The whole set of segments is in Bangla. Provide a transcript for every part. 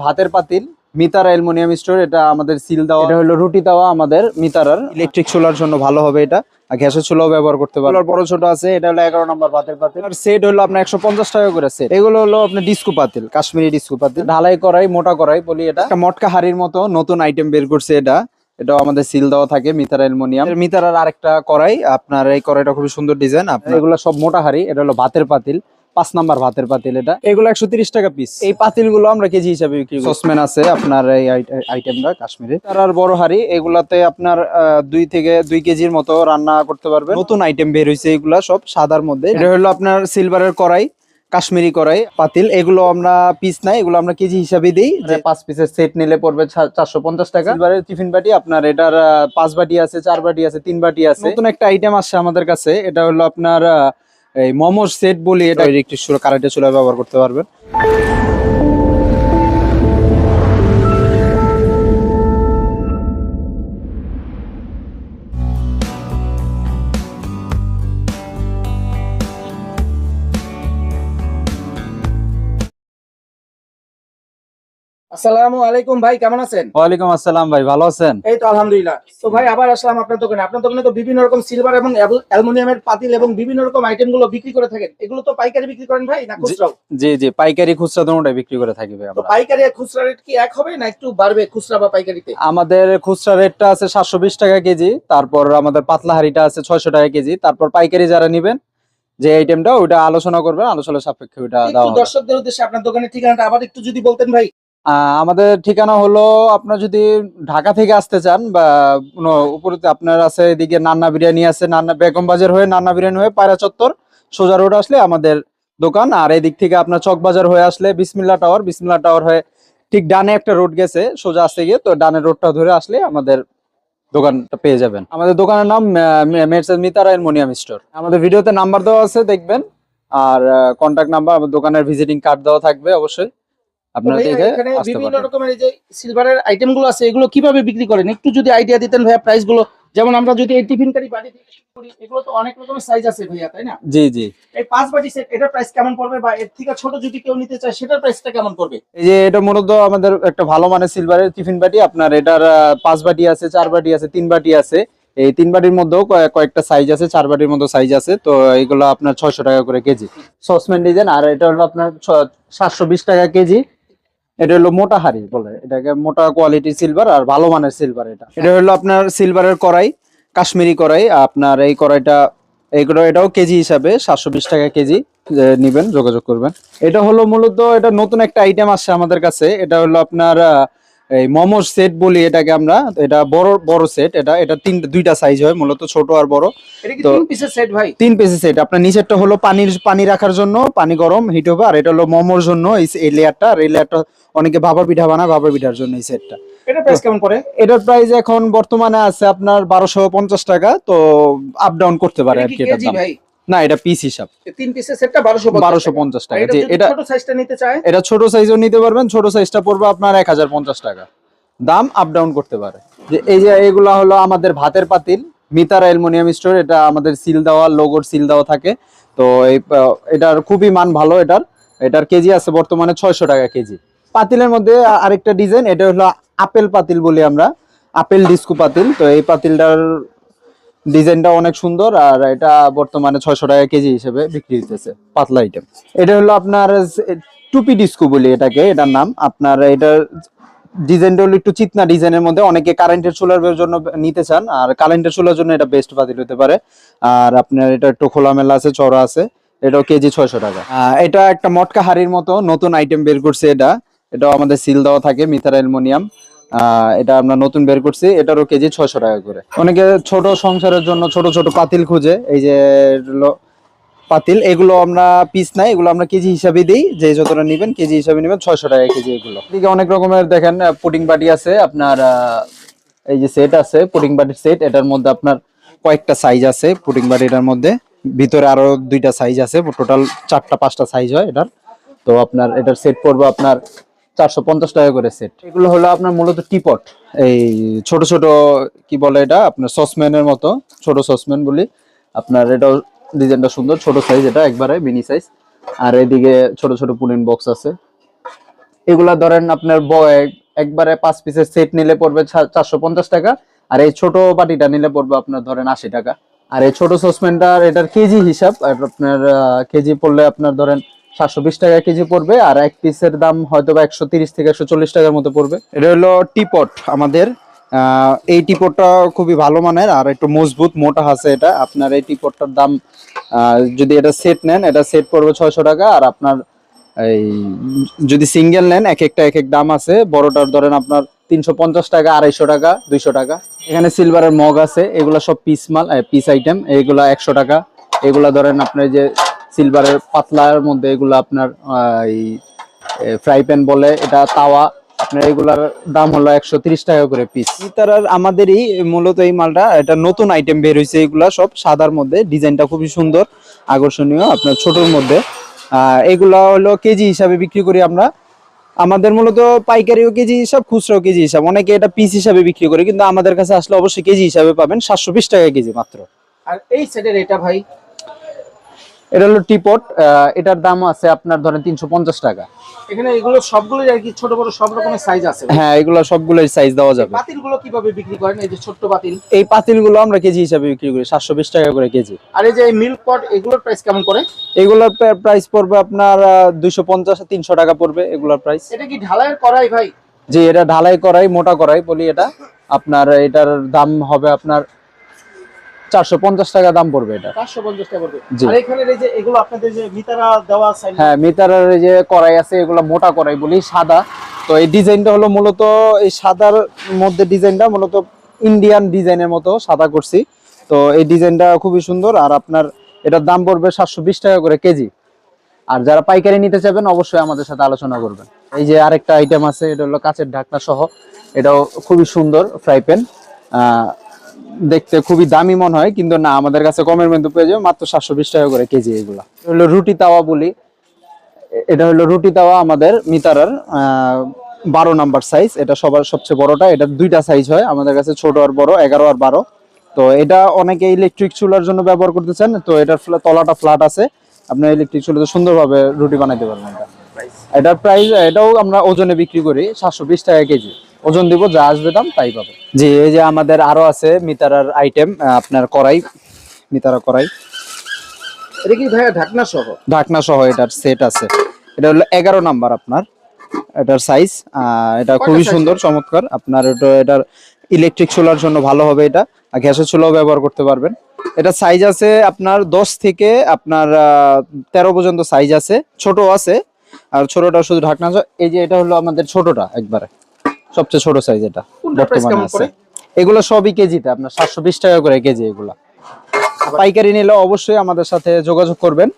ভাতের পাতিল মিতারা অ্যালুমিনিয়াম স্টোর, এটা আমাদের সিল দেওয়া। এটা হলো রুটি দেওয়া আমাদের মিতারার। ইলেকট্রিক চুলার জন্য ভালো হবে এটা, আর গ্যাসের চুলাও ব্যবহার করতে পারবেন। বড় ছোট আছে। এটা হলো 11 নম্বর ভাতের পাতিল। আর সেট হলো আপনার 150 টাকা করে সেট। এগুলো হলো আপনার ডিস্কো পাতিল, কাশ্মীরি ডিস্কো পাতিল, ঢালাই করাই, মোটা করাই বলি। এটা একটা মটকা হাড়ির মতো নতুন আইটেম বের করছে এটা। এটাও আমাদের সিল দেওয়া থাকে মিতারা অ্যালুমিনিয়াম। মিতারার আরেকটা কড়াই, আপনার এই কড়াইটা খুবই সুন্দর ডিজাইন। আপনার এগুলো সব মোটা হাড়ি। এটা হলো ভাতের পাতিল, 5 নাম্বার ভাতের পাতিল। এটা এগুলো 130 টাকা পিস। এই পাতিল গুলো আমরা কেজি হিসাবে বিক্রি করি। সসম্যান আছে আপনার এই আইটেমটা কাশ্মীরি। আর বড় হাড়ি, এগুলাতে আপনার 2 কেজির মতো রান্না করতে পারবেন। নতুন আইটেম বের হয়েছে এগুলা সব সাদার মধ্যে। এটা হলো আপনার সিলভারের কড়াই, কাশ্মীরি কড়াই পাতিল। এগুলো আমরা পিস নাই, এগুলো আমরা কেজি হিসাবে দিই। 5 পিসের সেট নিলে পড়বে 450 টাকা। সিলভারের টিফিন বাটি, আপনার এটার 5 বাটি আছে, 4 বাটি আছে, 3 বাটি আছে। নতুন একটা আইটেম আসছে আমাদের কাছে, এটা হলো আপনার এই মোমোর সেট বলি। এটা ইলেকট্রিক চুলা, কারেন্টের চুলা ব্যবহার করতে পারবেন। আসসালামু আলাইকুম ভাই, কেমন আছেন? ওয়ালাইকুম আসসালাম ভাই, ভালো আছেন? এই তো আলহামদুলিল্লাহ। তো ভাই আবার আসলাম আপনার দোকানে। আপনার দোকানে তো বিভিন্ন রকম সিলভার এবং অ্যালুমিনিয়ামের পাতিল এবং বিভিন্ন রকম আইটেম গুলো বিক্রি করে থাকেন। এগুলো তো পাইকারি বিক্রি করেন ভাই, না খুচরাও? জি জি, পাইকারি খুচরা দুটোটাই বিক্রি করে থাকি ভাই তো আমরা। পাইকারি আর খুচরা রেট কি এক হবে, না একটু বাড়বে খুচরা বা পাইকারিতে? আমাদের খুচরা রেটটা আছে 720 টাকা কেজি। তারপর আমাদের পাতলা হাঁড়িটা আছে 600 টাকা কেজি। তারপর পাইকারি যারা নিবেন যে আইটেমটা, ওটা আলোচনা করবেন, আলোচনা সাপেক্ষে ওটা দেওয়া একটু হবে। দর্শকদের উদ্দেশ্যে আপনার দোকানের ঠিকানাটা আবার একটু যদি বলতেন ভাই। আমাদের ঠিকানা হলো, আপনার যদি ঢাকা থেকে আসতে চান বা কোনো উপরে আপনার আছে, এদিকে নান্না বিরিয়ানি আছে, নান্না বেগম বাজার হয়ে, নান্না বিরিয়ানি হয়ে পায়রা চত্বর সোজা রোড আসলে আমাদের দোকান। আর এদিক থেকে আপনার চক বাজার হয়ে আসলে বিসমিল্লাহ টাওয়ার হয়ে ঠিক ডানে একটা রোড গেছে, সোজা আসতে গিয়ে তো ডানের রোডটা ধরে আসলে আমাদের দোকানটা পেয়ে যাবেন। আমাদের দোকানের নাম মের্সেস মিতারা অ্যালুমিনিয়াম স্টোর। আমাদের ভিডিওতে নাম্বার দেওয়া আছে, দেখবেন। আর কন্ট্যাক্ট নাম্বার, আমাদের দোকানের ভিজিটিং কার্ড দেওয়া থাকবে অবশ্যই, আপনারা ভাইয়া, দেখে এখানে আসতে বিভিন্ন পারবেন। রকমের এই যে সিলভারের আইটেম গুলো আছে, এগুলো কিভাবে বিক্রি করেন একটু যদি আইডিয়া দিতেন ভাইয়া, প্রাইস গুলো। যেমন আমরা যদি এই টিফিন কারি বাটি থেকে শুরু করি, এগুলো তো অনেক রকমের সাইজ আছে ভাইয়া, তাই না? জি জি, এই 5 বাটি সেট, এটার প্রাইস কেমন পড়বে, বা এর থেকে ছোট যদি কেউ নিতে চায় সেটার প্রাইসটা কেমন পড়বে? এই যে এটা মূলত আমাদের একটা ভালো মানের সিলভারের টিফিন বাটি। আপনার এটার 5 বাটি আছে, 4 বাটি আছে, 3 বাটি আছে। এই 3 বাটির মধ্যেও কয়েকটা সাইজ আছে, 4 বাটির মধ্যে সাইজ আছে। তো এগুলো আপনার 600 টাকা করে কেজি সসম্যান ডিজাইন। আর এটা হলো আপনার 720 টাকা কেজি। এটা হলো মোটা হাড়ি বলে, এটাকে মোটা কোয়ালিটি সিলভার আর ভালো মানের সিলভার। এটা হলো আপনার সিলভারের কড়াই, কাশ্মীরি কড়াই। আপনার এই কড়াইটা, এটাও কেজি হিসাবে 720 টাকা কেজি। নিবেন, যোগাযোগ করবেন। এটা হলো মূলত, এটা নতুন একটা আইটেম আসছে আমাদের কাছে। এটা হলো আপনার এই মোমোর সেট বলি এটাকে আমরা। এটা বড় বড় সেট। এটা দুইটা সাইজ হয় মূলত, ছোট আর বড়। এটা কি তো 3 পিসের সেট ভাই? 3 পিসের সেট। আপনার নিচেরটা হলো পানি রাখার জন্য, পানি গরম হিট হবে। আর এটা হলো মোমোর জন্য এই লেয়ারটা। আর এই লেয়ারটা অনেকে ভাপা পিঠা বানায়, ভাপা পিঠার জন্য এই সেটটা। এটার প্রাইস কেমন পড়ে? এটার প্রাইস এখন বর্তমানে আছে আপনার 1250 টাকা। তো আপ ডাউন করতে পারে এটা আর কি কি এটার কেজি দাম। ভাই? না, এটা পিস হিসাব। 3 পিসের সেটটা 1250 টাকা। 1250 টাকা। এটা যে যদি এটা ছোট সাইজটা নিতে চায়? এটা ছোট সাইজও নিতে পারবেন। ছোট সাইজটা পড়বে আপনার 1050 টাকা। দাম আপ ডাউন করতে পারে। যে এই যে এগুলা হলো আমাদের ভাতের পাতিল, মিতারা অ্যালুমিনিয়াম স্টোর। এটা আমাদের সিল দেওয়া, লোগোর সিল দেওয়া থাকে। তো এটার খুবই মান ভালো। এটার কেজি আছে বর্তমানে 600 টাকা কেজি। পাতিলের মধ্যে আরেকটা ডিজাইন, এটা হলো আপেল পাতিল বলি আমরা, আপেল ডিস্কো পাতিল। তো এই পাতিলটার ডিজাইনটা অনেক সুন্দর। আর এটা বর্তমানে 600 টাকা কেজি হিসেবে বিক্রি হইতেছে, পাতলা আইটেম। এটা হলো আপনার টুপি ডিস্কো বলি এটাকে, এটার নাম। আপনার এটার ডিজাইনটা হলো একটু চিকনা ডিজাইনের মধ্যে। অনেকে কারেন্টের চুলার জন্য নিতে চান, আর কারেন্টের চুলার জন্য এটা বেস্ট পাতিল হতে পারে। আর আপনার এটা একটু খোলামেলা আছে, চড়া আছে। এটাও কেজি 600 টাকা। এটা একটা মটকা হাড়ির মতো নতুন আইটেম বের করছে এটাও আমাদের সিল দেওয়া থাকে মিতারা অ্যালুমিনিয়াম। এটা আমরা নতুন বের করছি। এটারও কেজি 600 টাকা করে। অনেকে ছোট সংসারের জন্য ছোট ছোট পাতিল খুঁজে, এই যে পাতিল, এগুলো আমরা পিস নাই, এগুলো আমরা কেজি হিসাবে দিই। যে যতটা নেবেন কেজি হিসাবে নেবেন, 600 টাকা কেজি এগুলো। এদিকে অনেক রকমের দেখেন পুডিং বাটি আছে আপনার। এই যে সেট আছে পুডিং বাটির সেট। এটার মধ্যে আপনার কয়েকটা সাইজ আছে পুডিং বাটিটার মধ্যে। ভিতরে আরো 2টা সাইজ আছে, টোটাল 4টা 5টা সাইজ হয় এটার। তো আপনার এটার সেট পড়বে আপনার 450 টাকা করে সেট। এগুলো হলো আপনার মূলত টিপট, এই ছোট ছোট কি বলে এটা, আপনার সসম্যানের মতো, ছোট সসম্যান বলি। আপনার এটাও ডিজাইনটা সুন্দর, ছোট সাইজ, এটা একবারে মিনি সাইজ। আর এদিকে ছোট ছোট পুডিং বক্স আছে। এগুলা ধরেন আপনার একবারে 5 পিসের সেট নিলে পড়বে 450 টাকা, আর এই ছোট বাটিটা নিলে পড়বে আপনার ধরেন 80 টাকা। আর এই ছোট সসপ্যানটার এটার কেজি হিসাব, আর আপনার কেজি পড়লে আপনার ধরেন 720 টাকা কেজি পড়বে, আর এক পিসের দাম হয়তো বা 130 থেকে 140 টাকার মতো পড়বে। এটা হলো টিপট আমাদের। এই টিপটটা খুবই ভালো মানের আর একটু মজবুত মোটা আছে এটা। আপনার এই টিপটটার দাম যদি এটা সেট নেন, এটা সেট পড়বে 600 টাকা। আর আপনার এই যদি সিঙ্গেল নেন এক একটা এক এক দাম আছে। বড়টার ধরেন আপনার 350 টাকা, 250 টাকা, 200 টাকা। এখানে সিলভারের মগ আছে, এগুলা সব পিস মাল, পিস আইটেম। এগুলা 100 টাকা। এগুলা ধরেন আপনার যে সিলভারের পাতলার মধ্যে এগুলা আপনার এই ফ্রাই প্যান বলে, এটা তাওয়া, আপনার এগুলার দাম হলো 130 টাকা করে পিস। তার আমাদেরই মূলত এই মালটা, এটা নতুন আইটেম বের হয়েছে। এগুলা সব সাদার মধ্যে, ডিজাইনটা খুবই সুন্দর আকর্ষণীয়, আপনার ছোটর মধ্যে। এগুলা হলো কেজি হিসাবে বিক্রি করি আমরা। আমাদের মূলত পাইকারিও কেজি হিসাব, খুচরাও কেজি হিসাব। অনেকে এটা পিস হিসাবে বিক্রি করে, কিন্তু আমাদের কাছে আসলে অবশ্যই কেজি হিসাবে পাবেন। 720 টাকা কেজি মাত্র। আর এই সেটের এটা ভাই? এটা হলো টিপট, এটার দাম আছে আপনার ধরেন 350 টাকা। এখানে এগুলো সবগুলো আর কি ছোট বড় সব রকমের সাইজ আছে? হ্যাঁ, এগুলো সবগুলোর সাইজ দেওয়া যাবে। পাতিলগুলো কিভাবে বিক্রি করেন? এই যে ছোট্ট পাতিল, এই পাতিলগুলো আমরা কেজি হিসাবে বিক্রি করি 720 টাকা করে কেজি। আর এই যে মিল্ক পট, এগুলোর প্রাইস কেমন করে? এগুলোর প্রাইস পড়বে আপনার 250-300 টাকা পড়বে এগুলোর প্রাইস। এটা কি ঢালাইয়ের কড়াই ভাই? জি, এটা ঢালাই কড়াই, মোটা কড়াই বলি এটা। আপনার এটার দাম হবে আপনার 450 টাকা দাম পড়বে এটা। 550 টাকা পড়বে। জি। আর এখানে এই যে এগুলো আপনাদের যে মিতারা দেওয়া আছে? হ্যাঁ, মিটারের এই যে কড়াই আছে, এগুলো মোটা কড়াই বলি, সাদা। তো এই ডিজাইনটা হলো মূলত এই সাদার মধ্যে, ডিজাইনটা মূলত ইন্ডিয়ান ডিজাইনের মতো সাদা করছি। তো এই ডিজাইনটা খুবই সুন্দর। আর আপনার এটার দাম পড়বে 720 টাকা করে কেজি। আর যারা পাইকারি নিতে চাইবেন অবশ্যই আমাদের সাথে আলোচনা করবেন। এই যে আরেকটা আইটেম আছে, এটা হলো কাঁচের ঢাকনা সহ। এটাও খুবই সুন্দর ফ্রাই প্যান। দেখতে খুবই দামি মনে হয়, কিন্তু না, আমাদের কাছে কমের মধ্যে পেয়ে যাবে মাত্র 720 টাকা করে কেজি। এগুলা হলো রুটি তাওয়া বলি। এটা হলো রুটি তাওয়া আমাদের মিতারার 12 নাম্বার সাইজ। এটা সবার সবচেয়ে বড়টা। এটা দুইটা সাইজ হয় আমাদের কাছে, ছোট আর বড়, 11 আর 12। তো এটা অনেকে ইলেকট্রিক চুলার জন্য ব্যবহার করতে চান। তো এটার তলাটা ফ্ল্যাট আছে, আপনার ইলেকট্রিক চুলাতে সুন্দরভাবে রুটি বানাইতে পারবেন। এটার প্রাইস, এটাও আমরা ওজনে বিক্রি করি 720 টাকা কেজি। ওজন দিব, যা আসবে দাম তাই পাবে। জি, এই যে আমাদের আরো আছে মিতারার আইটেম, আপনার কড়াই, মিতারা কড়াই। এটা কি ভাই ঢাকনা সহ? ঢাকনা সহ এটার সেট আছে। এটা হলো 11 নাম্বার আপনার এটার সাইজ। এটা খুবই সুন্দর, চমৎকার। আপনার এটার ইলেকট্রিক চুলার জন্য ভালো হবে এটা, আর গ্যাসের চুলাও ব্যবহার করতে পারবেন। এটা সাইজ আছে আপনার 10 থেকে আপনার 13 পর্যন্ত সাইজ আছে, ছোট আছে। আর ছোটটা শুধু ঢাকনা। এই যে এটা হলো আমাদের ছোটটা, একবারে সবচেয়ে ছোট সাইজ এটা বর্তমানে আছে। এগুলো সবই কেজিতে আপনার 720 টাকা করে কেজি। এগুলা পাইকারি নিলে অবশ্যই আমাদের সাথে যোগাযোগ করবেন,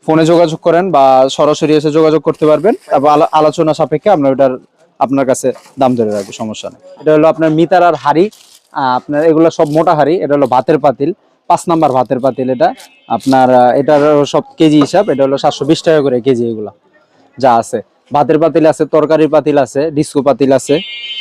ফোনে যোগাযোগ করেন বা সরাসরি এসে যোগাযোগ করতে পারবেন। তারপর আলোচনা সাপেক্ষে আমরা ওটার আপনার কাছে দাম ধরে রাখবো, সমস্যা নেই। এটা হলো আপনার মিতারার হাড়ি। আপনার এগুলো সব মোটা হাড়ি। এটা হলো ভাতের পাতিল, 5 নাম্বার ভাতের পাতিল এটা। আপনার এটার সব কেজি হিসাব। এটা হলো 720 টাকা করে কেজি। এগুলা যা আছে, ভাতের পাতিল আছে, তরকারির পাতিল আছে, ডিস্কো পাতিল আছে,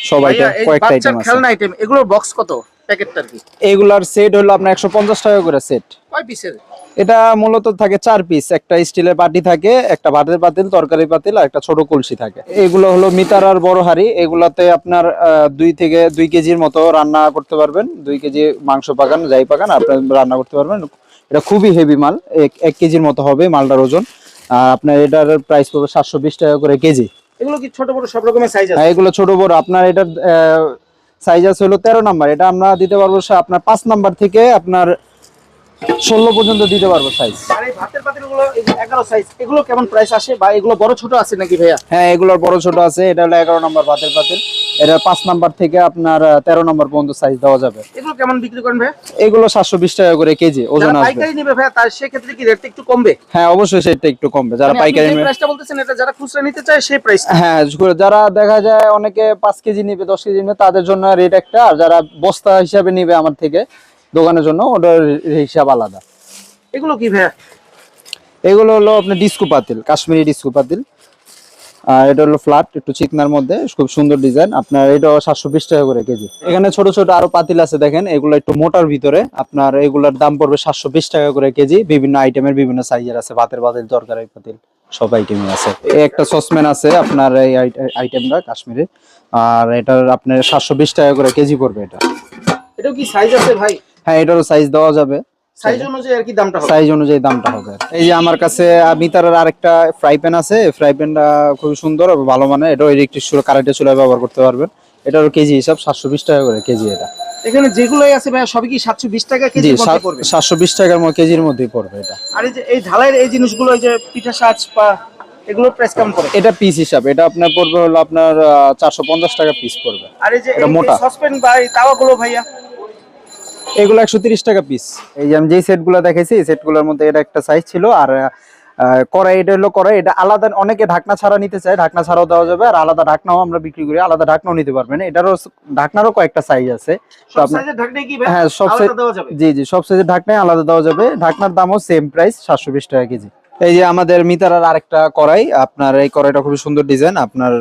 সব আইটেম, কয়েকটা আইটেম আছে। খেলনা আইটেম, এগুলোর বক্স কত? প্যাকেটটার কি? এগুলার সেট হলো আপনার 150 টাকা করে সেট। কয় পিসের? এটা মূলত থাকে 4 পিস। একটা স্টিলের বাটি থাকে, একটা ভাতের পাতিল, তরকারি পাতিল, আর একটা ছোট কলসি থাকে। এগুলো হলো মিতারার বড় হাড়ি। এগুলাতে আপনার 2 কেজির মতো রান্না করতে পারবেন। 2 কেজি মাংস পাকান, যাই পাকান, আপনার রান্না করতে পারবেন। এটা খুবই হেভি মাল, 1 কেজির মতো হবে মালটার ওজন। আপনার এটার প্রাইস পড়বে 720 টাকা করে কেজি। এগুলো কি ছোট বড় সব রকমের সাইজ আছে? হ্যাঁ, এগুলো ছোট বড়। আপনার এটার সাইজ আছে হলো 13 নাম্বার। এটা আমরা দিতে পারবো আপনার 5 নাম্বার থেকে আপনার 16 পর্যন্ত দিতে পারবো সাইজ। আর এই ভাতের পাতিলগুলো 11 সাইজ, এগুলো কেমন প্রাইস আসে? বা এগুলো বড় ছোট আছে নাকি ভাইয়া? হ্যাঁ, এগুলোর বড় ছোট আছে। এটা হলো 11 নাম্বার ভাতের পাতিল। এটা 5 নাম্বার থেকে আপনার 13 নাম্বার পর্যন্ত সাইজ দেওয়া যাবে। এগুলো কেমন বিক্রি করেন ভাই? এগুলো 720 টাকা করে কেজি ওজন যারা আসবে। পাইকারি নেবে ভাইয়া, তার সেক্ষেত্রে কি রেটটা একটু কমবে? হ্যাঁ, অবশ্যই সেটা একটু কমবে। যারা মানে আপনি পাইকারি যে নেবে, প্রাইসটা বলতেছেন, এটা যারা খুচরা নিতে চায় সেই প্রাইস। হ্যাঁ, যারা দেখা যায় অনেকে 5 কেজি নিবে, 10 কেজি নিবে, তাদের জন্য রেট একটা। আর যারা বস্তা হিসাবে নিবে আমার থেকে দোকানের জন্য, ওটার হিসাব আলাদা। এগুলো কি ভাইয়া? এগুলো হলো আপনার ডিস্কো পাতিল, কাশ্মীরি ডিস্কো পাতিল। আর এটা হলো ফ্ল্যাট, একটু চিকনার মধ্যে, খুব সুন্দর ডিজাইন। আপনার এটা 720 টাকা করে কেজি। এখানে ছোট ছোট আরো পাতিল আছে, দেখেন এগুলো একটু মোটার ভিতরে। আপনার এগুলোর দাম পড়বে 720 টাকা করে কেজি। বিভিন্ন আইটেমের বিভিন্ন সাইজের আছে, ভাতের পাতিল, তরকারি পাতিল, সব আইটেমই আছে। এই একটা সসম্যান আছে আপনার, এই আইটেমটা কাশ্মীরে, আর এটার আপনার 720 টাকা করে কেজি পড়বে এটা। এটাও কি সাইজ আছে ভাই? হ্যাঁ, এটারও সাইজ দেওয়া যাবে, সাইজ অনুযায়ী আর কি দামটা হবে? সাইজ অনুযায়ী দামটা হবে। এই যে আমার কাছে মিতারের আরেকটা ফ্রাই প্যান আছে, ফ্রাই প্যানটা খুব সুন্দর এবং ভালো মানের, এটাও ইলেকট্রিক চুলা কারেন্টের চুলায় ব্যবহার করতে পারবেন। এটারও কেজি হিসাব 720 টাকা করে কেজি এটা। এখানে যেগুলোই আছে ভাই সবই কি 720 টাকা জি, কেজির মধ্যে পড়বে? 720 টাকার মতো কেজির মধ্যেই পড়বে এটা। আর এই যে এই ঢালাইয়ের এই জিনিসগুলো, এই যে পিঠা সাজ বা এগুলোর প্রাইস কেমন পড়ে? এটা পিস হিসাব, এটা আপনার পড়বে হলো আপনার 450 টাকা পিস পড়বে। আর এই যে এটা মোটা। সসপেন বা এই তাওয়াগুলো ভাইয়া? এগুলো 130 টাকা পিস। এই যে আমি যেই সেটগুলো দেখাইছি এই সেটগুলোর মধ্যে এটা একটা সাইজ ছিল। আর কড়াই, এটা হলো কড়াই, এটা আলাদা, অনেকে ঢাকনা ছাড়া নিতে চায়, ঢাকনা ছাড়াও দেওয়া যাবে, আর আলাদা ঢাকনাও আমরা বিক্রি করি, আলাদা ঢাকনাও নিতে পারবেন। এটারও ঢাকনারও কয়েকটা সাইজ আছে। সব সাইজের ঢাকনাই কি ভাই হ্যাঁ, সব আলাদা দেওয়া যাবে? জি জি, সব সাইজের ঢাকনাই আলাদা দেওয়া যাবে। ঢাকনার দামও সেম প্রাইস, 720 টাকা কেজি। এই যে আমাদের মিতারার আরেকটা কড়াই, আপনার এই কড়াইটা খুবই সুন্দর ডিজাইন, আপনার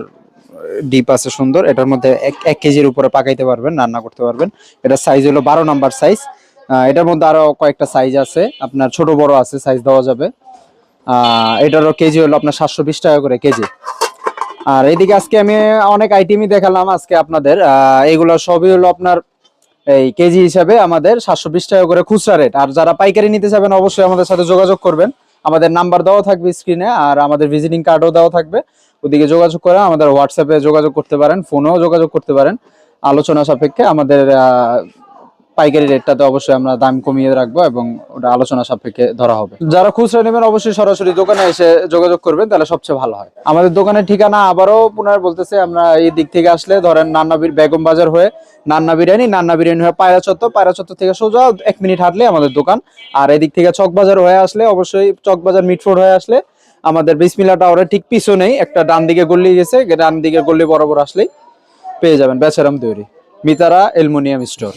ডিপ আছে সুন্দর, এটার মধ্যে 1 কেজির উপরে পাকাইতে পারবেন, রান্না করতে পারবেন। এটার সাইজ হলো 12 নাম্বার সাইজ। এটার মধ্যে আরো কয়েকটা সাইজ আছে, আপনার ছোট বড় আছে, সাইজ দেওয়া যাবে। এটারও কেজি হলো আপনার 720 টাকা করে কেজি। আর এইদিকে আজকে আমি অনেক আইটেমই দেখালাম আজকে আপনাদের, এগুলো সবই হলো আপনার এই কেজি হিসাবে আমাদের 720 টাকা করে খুচরা রেট। আর যারা পাইকারি নিতে চাবেন অবশ্যই আমাদের সাথে যোগাযোগ করবেন, আমাদের নাম্বার দেওয়া থাকবে স্ক্রিনে, আর আমাদের ভিজিটিং কার্ডও দেওয়া থাকবে, ওদিকে যোগাযোগ করে আমাদের হোয়াটসঅ্যাপে যোগাযোগ করতে পারেন, ফোনেও যোগাযোগ করতে পারেন। আলোচনা সাপেক্ষে আমাদের পাইকারি রেটটাতে অবশ্যই আমরা দাম কমিয়ে রাখবো এবং ওটা আলোচনা সাপেক্ষে ধরা হবে। যারা খুচরা নেবেন অবশ্যই সরাসরি দোকানে এসে যোগাযোগ করবেন, তাহলে সবচেয়ে ভালো হয়। আমাদের দোকানের ঠিকানা আবারও পুনরায় বলতেছে, আমরা এই দিক থেকে আসলে ধরেন নান্নাবির বেগম বাজার হয়ে নান্না বিরিয়ানি হয়ে পায়রা চত্বর থেকে সোজা 1 মিনিট হাঁটলে আমাদের দোকান। আর এদিক থেকে চকবাজার হয়ে আসলে অবশ্যই চকবাজার মিটফোর্ড হয়ে আসলে আমাদের বিসমিল্লাহ টাওয়ারের ঠিক পিছনেই একটা ডান দিকে গল্লি গেছে, ডান দিকে গল্লি বরাবর আসলেই পেয়ে যাবেন বেচারাম তৈরি মিতারা অ্যালুমিনিয়াম স্টোর।